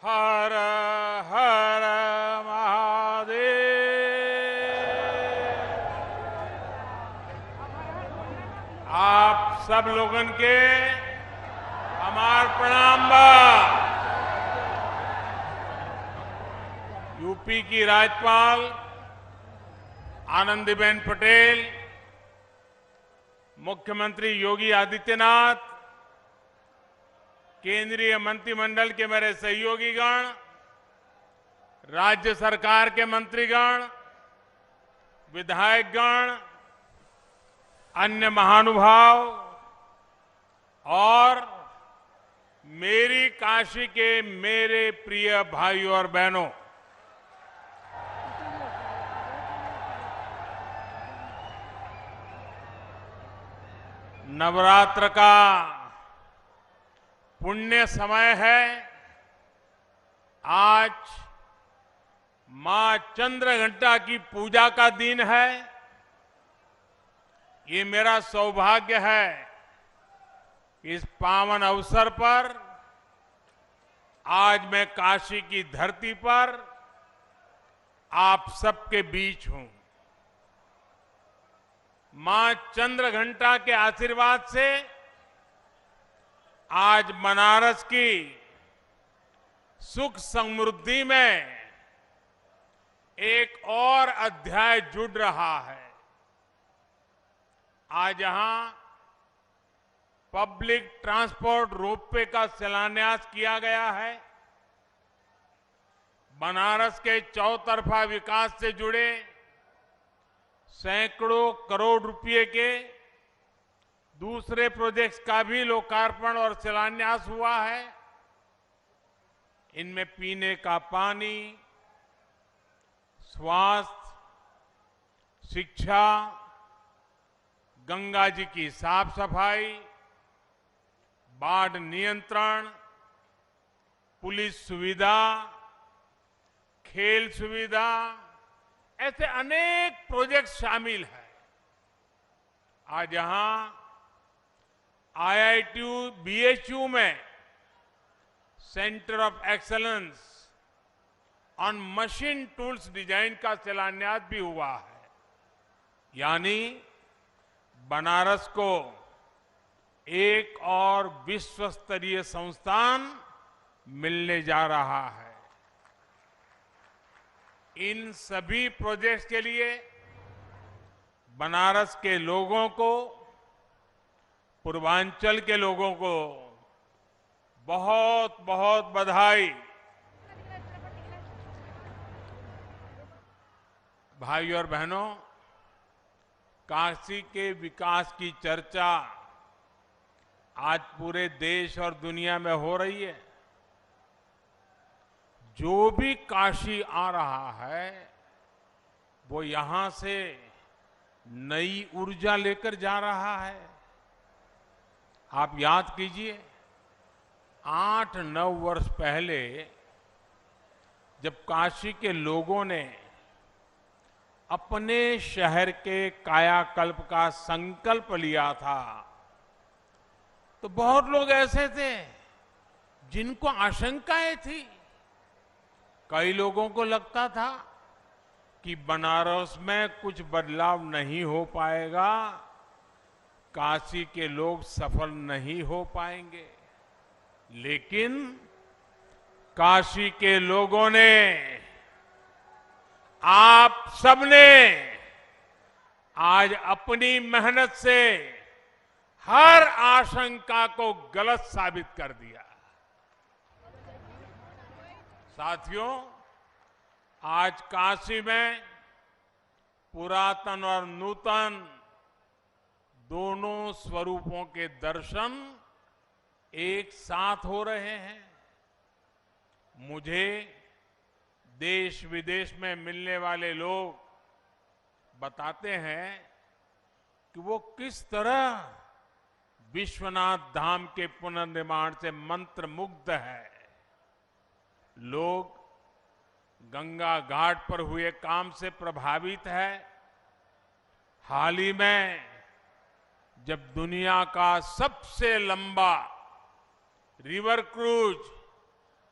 हर हर महादेव। आप सब लोगन के हमार प्रणाम बा। यूपी की राज्यपाल आनंदीबेन पटेल, मुख्यमंत्री योगी आदित्यनाथ, केंद्रीय मंत्रिमंडल के मेरे सहयोगीगण, राज्य सरकार के मंत्रीगण, विधायकगण, अन्य महानुभाव और मेरी काशी के मेरे प्रिय भाइयों और बहनों, नवरात्र का पुण्य समय है। आज मां चंद्रघंटा की पूजा का दिन है। ये मेरा सौभाग्य है कि इस पावन अवसर पर आज मैं काशी की धरती पर आप सबके बीच हूं। मां चंद्रघंटा के आशीर्वाद से आज बनारस की सुख समृद्धि में एक और अध्याय जुड़ रहा है। आज यहां पब्लिक ट्रांसपोर्ट रोपवे का शिलान्यास किया गया है। बनारस के चौतरफा विकास से जुड़े सैकड़ों करोड़ रुपए के दूसरे प्रोजेक्ट्स का भी लोकार्पण और शिलान्यास हुआ है। इनमें पीने का पानी, स्वास्थ्य, शिक्षा, गंगा जी की साफ सफाई, बाढ़ नियंत्रण, पुलिस सुविधा, खेल सुविधा, ऐसे अनेक प्रोजेक्ट शामिल हैं। आज यहां IITU BHU में centre of excellence on machine tools design का शिलान्यास भी हुआ है। यानी बनारस को एक और विश्व स्तरीय संस्थान मिलने जा रहा है। इन सभी प्रोजेक्ट्स के लिए बनारस के लोगों को, पूर्वांचल के लोगों को बहुत बहुत बधाई। भाइयों और बहनों, काशी के विकास की चर्चा आज पूरे देश और दुनिया में हो रही है। जो भी काशी आ रहा है वो यहां से नई ऊर्जा लेकर जा रहा है। आप याद कीजिए, 8-9 वर्ष पहले जब काशी के लोगों ने अपने शहर के कायाकल्प का संकल्प लिया था तो बहुत लोग ऐसे थे जिनको आशंकाएं थी। कई लोगों को लगता था कि बनारस में कुछ बदलाव नहीं हो पाएगा, काशी के लोग सफल नहीं हो पाएंगे। लेकिन काशी के लोगों ने, आप सबने आज अपनी मेहनत से हर आशंका को गलत साबित कर दिया। साथियों, आज काशी में पुरातन और नूतन दोनों स्वरूपों के दर्शन एक साथ हो रहे हैं। मुझे देश विदेश में मिलने वाले लोग बताते हैं कि वो किस तरह विश्वनाथ धाम के पुनर्निर्माण से मंत्रमुग्ध है। लोग गंगा घाट पर हुए काम से प्रभावित है। हाल ही में जब दुनिया का सबसे लंबा रिवर क्रूज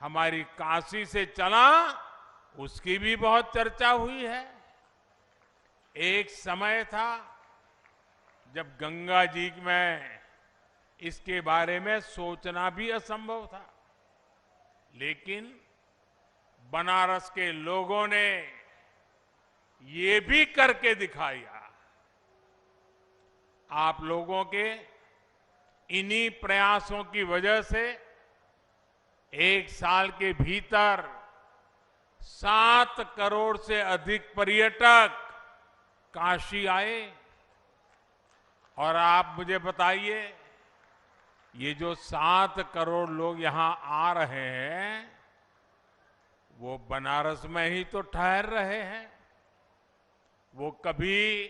हमारी काशी से चला, उसकी भी बहुत चर्चा हुई है। एक समय था जब गंगा जी में इसके बारे में सोचना भी असंभव था, लेकिन बनारस के लोगों ने ये भी करके दिखाया। आप लोगों के इन्हीं प्रयासों की वजह से एक साल के भीतर 7 करोड़ से अधिक पर्यटक काशी आए। और आप मुझे बताइए, ये जो 7 करोड़ लोग यहां आ रहे हैं, वो बनारस में ही तो ठहर रहे हैं। वो कभी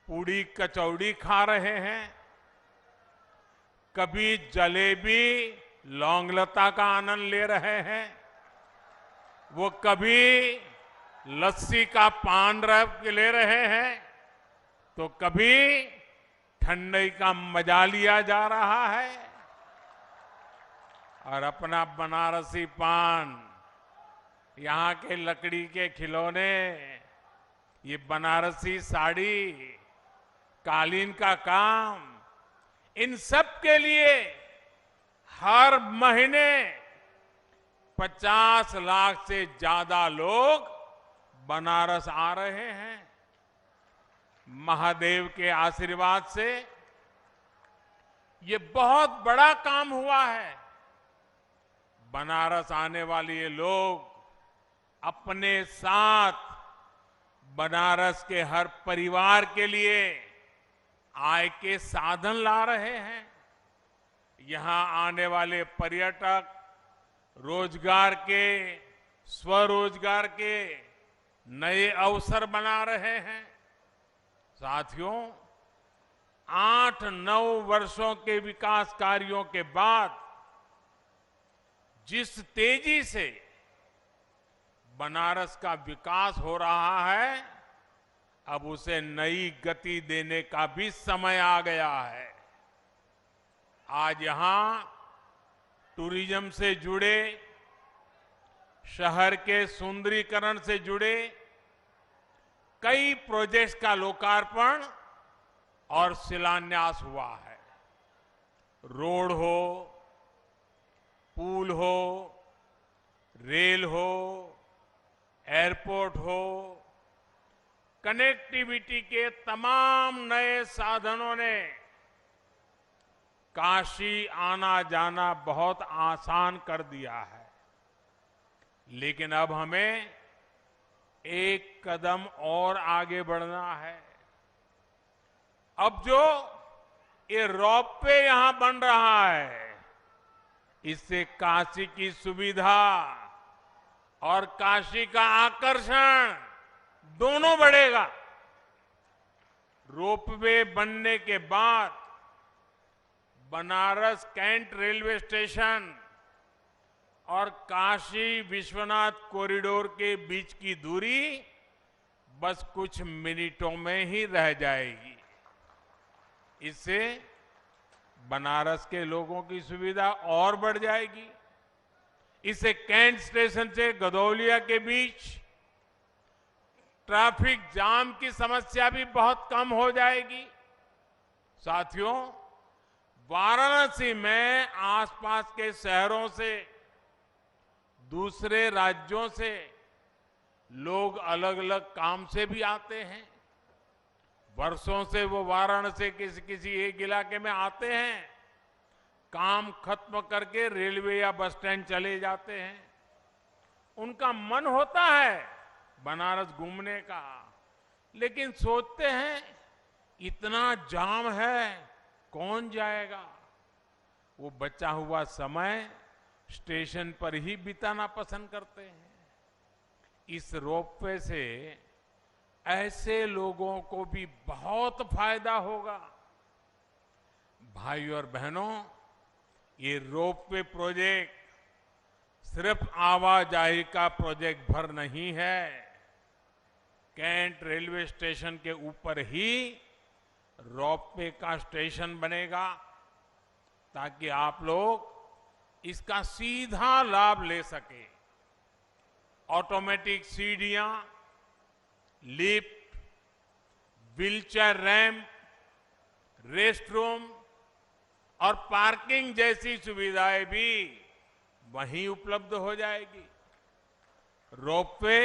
पूड़ी कचौड़ी खा रहे हैं, कभी जलेबी लौंगलता का आनंद ले रहे हैं, वो कभी लस्सी का पान रब ले रहे हैं, तो कभी ठंडई का मजा लिया जा रहा है। और अपना बनारसी पान, यहाँ के लकड़ी के खिलौने, ये बनारसी साड़ी, कालीन का काम, इन सब के लिए हर महीने 50 लाख से ज्यादा लोग बनारस आ रहे हैं। महादेव के आशीर्वाद से ये बहुत बड़ा काम हुआ है। बनारस आने वाले ये लोग अपने साथ बनारस के हर परिवार के लिए आय के साधन ला रहे हैं। यहां आने वाले पर्यटक रोजगार के, स्वरोजगार के नए अवसर बना रहे हैं। साथियों, 8-9 वर्षों के विकास कार्यों के बाद जिस तेजी से बनारस का विकास हो रहा है, अब उसे नई गति देने का भी समय आ गया है। आज यहां टूरिज्म से जुड़े, शहर के सुंदरीकरण से जुड़े कई प्रोजेक्ट्स का लोकार्पण और शिलान्यास हुआ है। रोड हो, पुल हो, रेल हो, एयरपोर्ट हो, कनेक्टिविटी के तमाम नए साधनों ने काशी आना जाना बहुत आसान कर दिया है। लेकिन अब हमें एक कदम और आगे बढ़ना है। अब जो ये रोपवे यहां बन रहा है, इससे काशी की सुविधा और काशी का आकर्षण दोनों बढ़ेगा। रोपवे बनने के बाद बनारस कैंट रेलवे स्टेशन और काशी विश्वनाथ कॉरिडोर के बीच की दूरी बस कुछ मिनटों में ही रह जाएगी। इससे बनारस के लोगों की सुविधा और बढ़ जाएगी। इससे कैंट स्टेशन से गदौलिया के बीच ट्रैफिक जाम की समस्या भी बहुत कम हो जाएगी। साथियों, वाराणसी में आसपास के शहरों से, दूसरे राज्यों से लोग अलग अलग काम से भी आते हैं। वर्षों से वो वाराणसी के किसी एक इलाके में आते हैं, काम खत्म करके रेलवे या बस स्टैंड चले जाते हैं। उनका मन होता है बनारस घूमने का, लेकिन सोचते हैं इतना जाम है, कौन जाएगा। वो बचा हुआ समय स्टेशन पर ही बिताना पसंद करते हैं। इस रोपवे से ऐसे लोगों को भी बहुत फायदा होगा। भाइयों और बहनों, ये रोपवे प्रोजेक्ट सिर्फ आवाजाही का प्रोजेक्ट भर नहीं है। कैंट रेलवे स्टेशन के ऊपर ही रोपवे का स्टेशन बनेगा, ताकि आप लोग इसका सीधा लाभ ले सके। ऑटोमेटिक सीढ़ियां, lift, wheelchair ramp, rest room और पार्किंग जैसी सुविधाएं भी वहीं उपलब्ध हो जाएगी। रोपवे,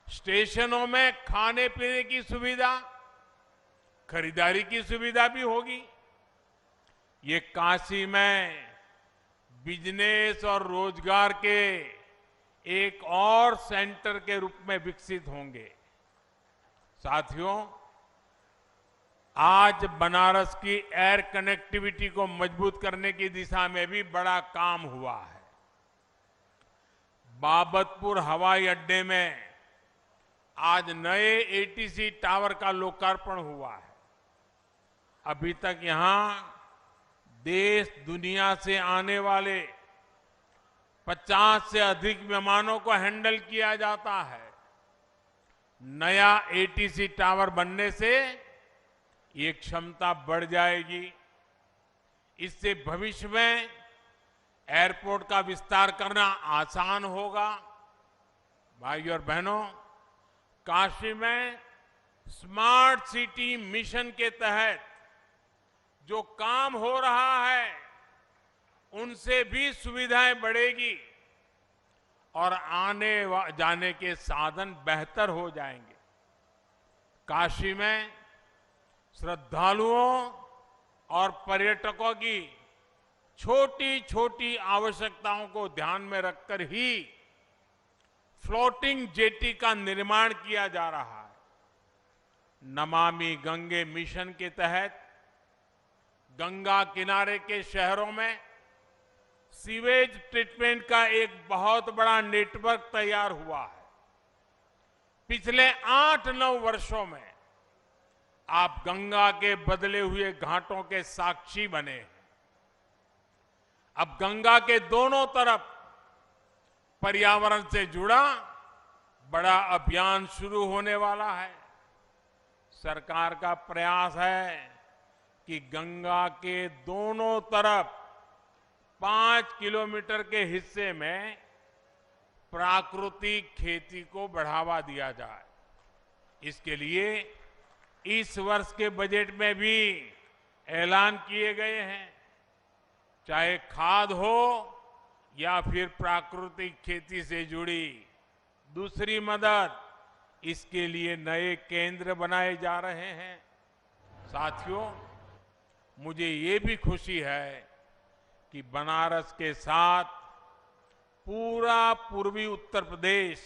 स्टेशनों में खाने पीने की सुविधा, खरीदारी की सुविधा भी होगी। ये काशी में बिजनेस और रोजगार के एक और सेंटर के रूप में विकसित होंगे। साथियों, आज बनारस की एयर कनेक्टिविटी को मजबूत करने की दिशा में भी बड़ा काम हुआ है। बाबतपुर हवाई अड्डे में आज नए एटीसी टावर का लोकार्पण हुआ है। अभी तक यहां देश दुनिया से आने वाले 50 से अधिक विमानों को हैंडल किया जाता है। नया एटीसी टावर बनने से ये क्षमता बढ़ जाएगी। इससे भविष्य में एयरपोर्ट का विस्तार करना आसान होगा। भाइयों और बहनों, काशी में स्मार्ट सिटी मिशन के तहत जो काम हो रहा है, उनसे भी सुविधाएं बढ़ेगी और आने जाने के साधन बेहतर हो जाएंगे। काशी में श्रद्धालुओं और पर्यटकों की छोटी छोटी आवश्यकताओं को ध्यान में रखकर ही फ्लोटिंग जेटी का निर्माण किया जा रहा है। नमामि गंगे मिशन के तहत गंगा किनारे के शहरों में सीवेज ट्रीटमेंट का एक बहुत बड़ा नेटवर्क तैयार हुआ है। पिछले 8-9 वर्षों में आप गंगा के बदले हुए घाटों के साक्षी बने हैं। अब गंगा के दोनों तरफ पर्यावरण से जुड़ा बड़ा अभियान शुरू होने वाला है। सरकार का प्रयास है कि गंगा के दोनों तरफ 5 किलोमीटर के हिस्से में प्राकृतिक खेती को बढ़ावा दिया जाए। इसके लिए इस वर्ष के बजट में भी ऐलान किए गए हैं। चाहे खाद हो या फिर प्राकृतिक खेती से जुड़ी दूसरी मदद, इसके लिए नए केंद्र बनाए जा रहे हैं। साथियों, मुझे ये भी खुशी है कि बनारस के साथ पूरा पूर्वी उत्तर प्रदेश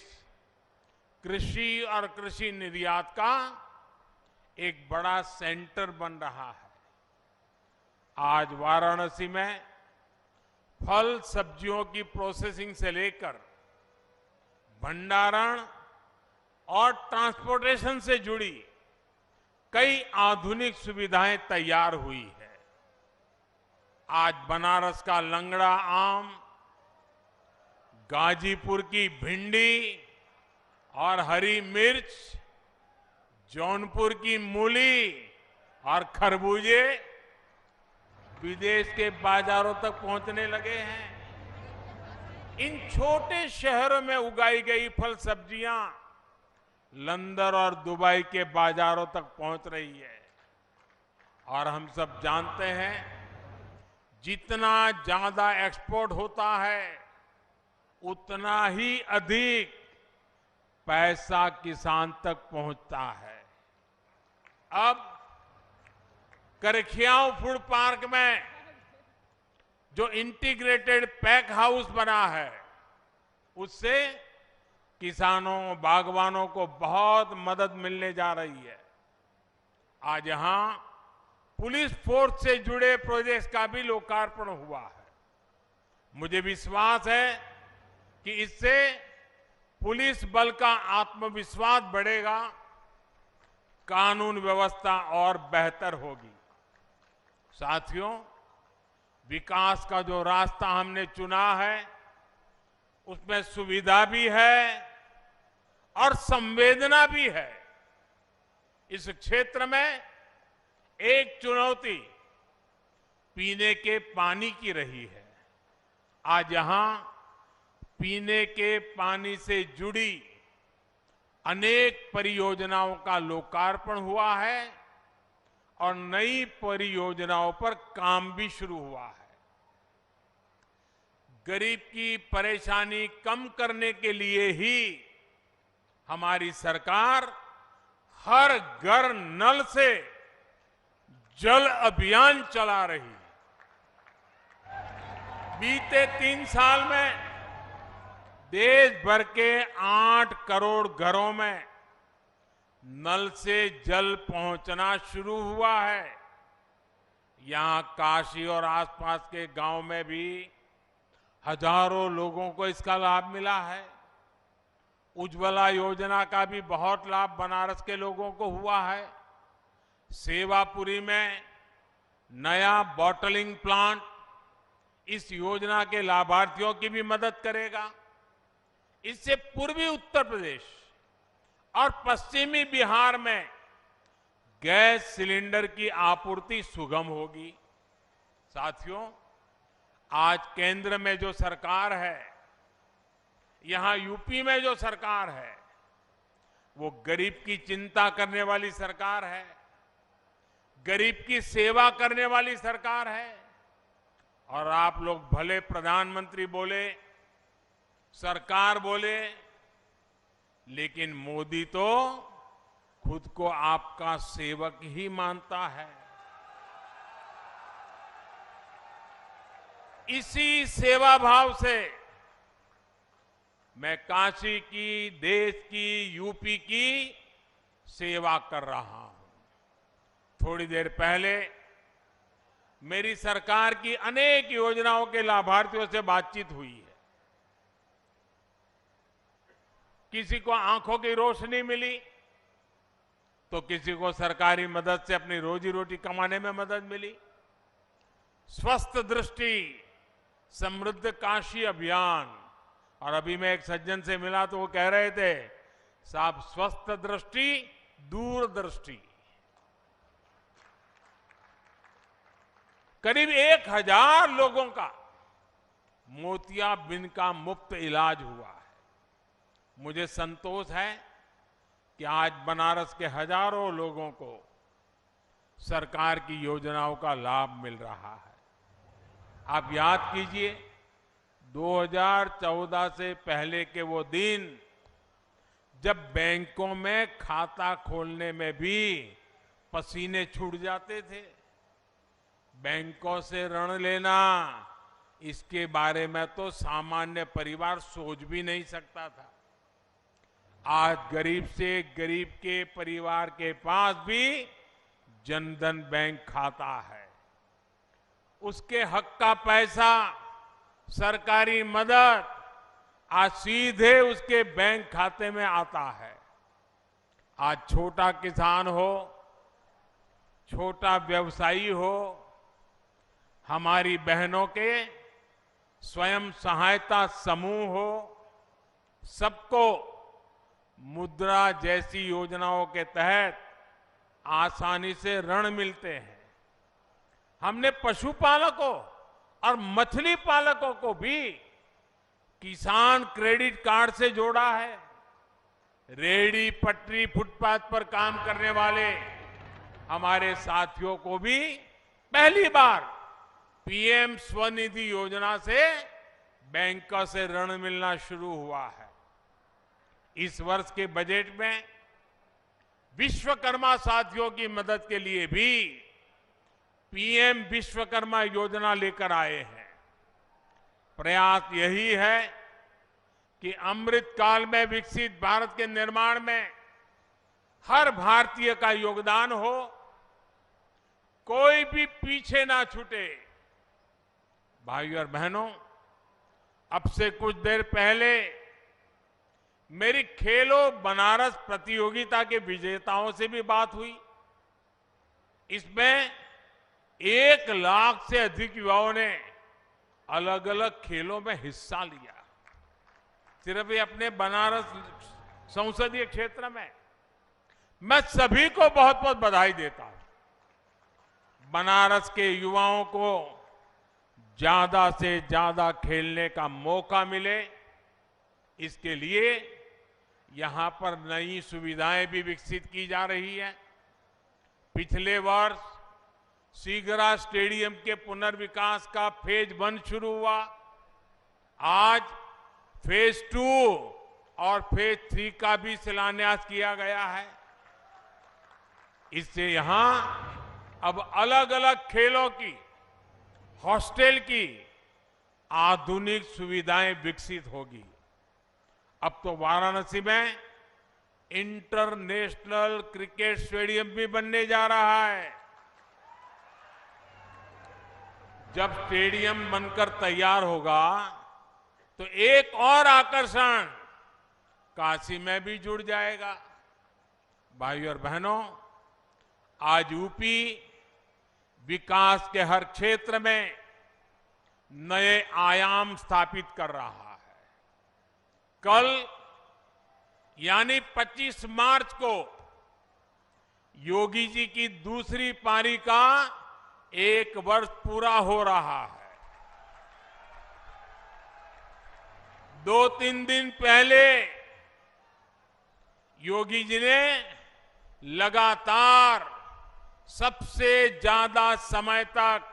कृषि और कृषि निर्यात का एक बड़ा सेंटर बन रहा है। आज वाराणसी में फल सब्जियों की प्रोसेसिंग से लेकर भंडारण और ट्रांसपोर्टेशन से जुड़ी कई आधुनिक सुविधाएं तैयार हुई है। आज बनारस का लंगड़ा आम, गाजीपुर की भिंडी और हरी मिर्च, जौनपुर की मूली और खरबूजे विदेश के बाजारों तक पहुंचने लगे हैं। इन छोटे शहरों में उगाई गई फल सब्जियां लंदन और दुबई के बाजारों तक पहुंच रही है। और हम सब जानते हैं, जितना ज्यादा एक्सपोर्ट होता है, उतना ही अधिक पैसा किसान तक पहुंचता है। अब करखियाओं फूड पार्क में जो इंटीग्रेटेड पैक हाउस बना है, उससे किसानों, बागवानों को बहुत मदद मिलने जा रही है। आज यहां पुलिस फोर्स से जुड़े प्रोजेक्ट्स का भी लोकार्पण हुआ है। मुझे विश्वास है कि इससे पुलिस बल का आत्मविश्वास बढ़ेगा, कानून व्यवस्था और बेहतर होगी। साथियों, विकास का जो रास्ता हमने चुना है, उसमें सुविधा भी है और संवेदना भी है। इस क्षेत्र में एक चुनौती पीने के पानी की रही है। आज यहां पीने के पानी से जुड़ी अनेक परियोजनाओं का लोकार्पण हुआ है और नई परियोजनाओं पर काम भी शुरू हुआ है। गरीब की परेशानी कम करने के लिए ही हमारी सरकार हर घर नल से जल अभियान चला रही है। बीते 3 साल में देश भर के 8 करोड़ घरों में नल से जल पहुंचना शुरू हुआ है। यहां काशी और आसपास के गांव में भी हजारों लोगों को इसका लाभ मिला है। उज्ज्वला योजना का भी बहुत लाभ बनारस के लोगों को हुआ है। सेवापुरी में नया बॉटलिंग प्लांट इस योजना के लाभार्थियों की भी मदद करेगा। इससे पूर्वी उत्तर प्रदेश और पश्चिमी बिहार में गैस सिलेंडर की आपूर्ति सुगम होगी। साथियों, आज केंद्र में जो सरकार है, यहां यूपी में जो सरकार है, वो गरीब की चिंता करने वाली सरकार है, गरीब की सेवा करने वाली सरकार है। और आप लोग भले प्रधानमंत्री बोले, सरकार बोले, लेकिन मोदी तो खुद को आपका सेवक ही मानता है। इसी सेवा भाव से मैं काशी की, देश की, यूपी की सेवा कर रहा हूं। थोड़ी देर पहले मेरी सरकार की अनेक योजनाओं के लाभार्थियों से बातचीत हुई है। किसी को आंखों की रोशनी मिली तो किसी को सरकारी मदद से अपनी रोजी रोटी कमाने में मदद मिली। स्वस्थ दृष्टि समृद्ध काशी अभियान, और अभी मैं एक सज्जन से मिला तो वो कह रहे थे, साहब स्वस्थ दृष्टि दूरदृष्टि। करीब 1000 लोगों का मोतियाबिंद का मुफ्त इलाज हुआ है। मुझे संतोष है कि आज बनारस के हजारों लोगों को सरकार की योजनाओं का लाभ मिल रहा है। आप याद कीजिए, 2014 से पहले के वो दिन जब बैंकों में खाता खोलने में भी पसीने छूट जाते थे। बैंकों से ऋण लेना, इसके बारे में तो सामान्य परिवार सोच भी नहीं सकता था। आज गरीब से गरीब के परिवार के पास भी जनधन बैंक खाता है। उसके हक का पैसा, सरकारी मदद आज सीधे उसके बैंक खाते में आता है। आज छोटा किसान हो, छोटा व्यवसायी हो, हमारी बहनों के स्वयं सहायता समूह हो, सबको मुद्रा जैसी योजनाओं के तहत आसानी से ऋण मिलते हैं। हमने पशुपालकों और मछली पालकों को भी किसान क्रेडिट कार्ड से जोड़ा है। रेहड़ी पटरी फुटपाथ पर काम करने वाले हमारे साथियों को भी पहली बार पीएम स्वनिधि योजना से बैंकों से ऋण मिलना शुरू हुआ है। इस वर्ष के बजट में विश्वकर्मा साथियों की मदद के लिए भी पीएम विश्वकर्मा योजना लेकर आए हैं। प्रयास यही है कि अमृत काल में विकसित भारत के निर्माण में हर भारतीय का योगदान हो, कोई भी पीछे ना छूटे। भाइयों और बहनों, अब से कुछ देर पहले मेरी खेलो बनारस प्रतियोगिता के विजेताओं से भी बात हुई। इसमें 1 लाख से अधिक युवाओं ने अलग अलग खेलों में हिस्सा लिया। सिर्फ ये अपने बनारस संसदीय क्षेत्र में। मैं सभी को बहुत बहुत बधाई देता हूं। बनारस के युवाओं को ज्यादा से ज्यादा खेलने का मौका मिले, इसके लिए यहां पर नई सुविधाएं भी विकसित की जा रही है। पिछले वर्ष सीगरा स्टेडियम के पुनर्विकास का फेज 1 शुरू हुआ। आज फेज 2 और फेज 3 का भी शिलान्यास किया गया है। इससे यहां अब अलग अलग खेलों की, हॉस्टल की आधुनिक सुविधाएं विकसित होगी। अब तो वाराणसी में इंटरनेशनल क्रिकेट स्टेडियम भी बनने जा रहा है। जब स्टेडियम बनकर तैयार होगा तो एक और आकर्षण काशी में भी जुड़ जाएगा। भाइयों और बहनों, आज यूपी विकास के हर क्षेत्र में नए आयाम स्थापित कर रहा है। कल यानी 25 मार्च को योगी जी की दूसरी पारी का 1 वर्ष पूरा हो रहा है। 2-3 दिन पहले योगी जी ने लगातार सबसे ज्यादा समय तक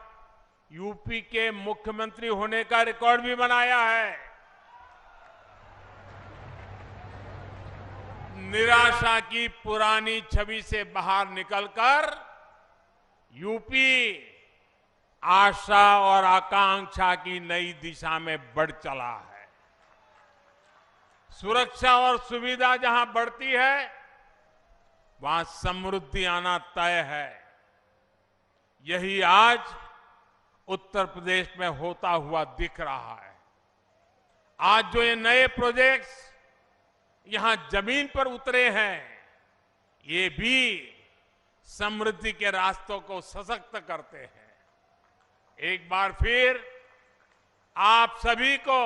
यूपी के मुख्यमंत्री होने का रिकॉर्ड भी बनाया है। निराशा की पुरानी छवि से बाहर निकलकर यूपी आशा और आकांक्षा की नई दिशा में बढ़ चला है। सुरक्षा और सुविधा जहां बढ़ती है, वहां समृद्धि आना तय है। यही आज उत्तर प्रदेश में होता हुआ दिख रहा है। आज जो ये नए प्रोजेक्ट्स यहां जमीन पर उतरे हैं, ये भी समृद्धि के रास्तों को सशक्त करते हैं। एक बार फिर आप सभी को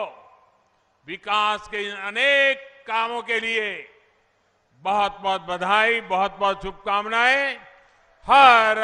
विकास के इन अनेक कामों के लिए बहुत बहुत बधाई, बहुत बहुत शुभकामनाएं। हर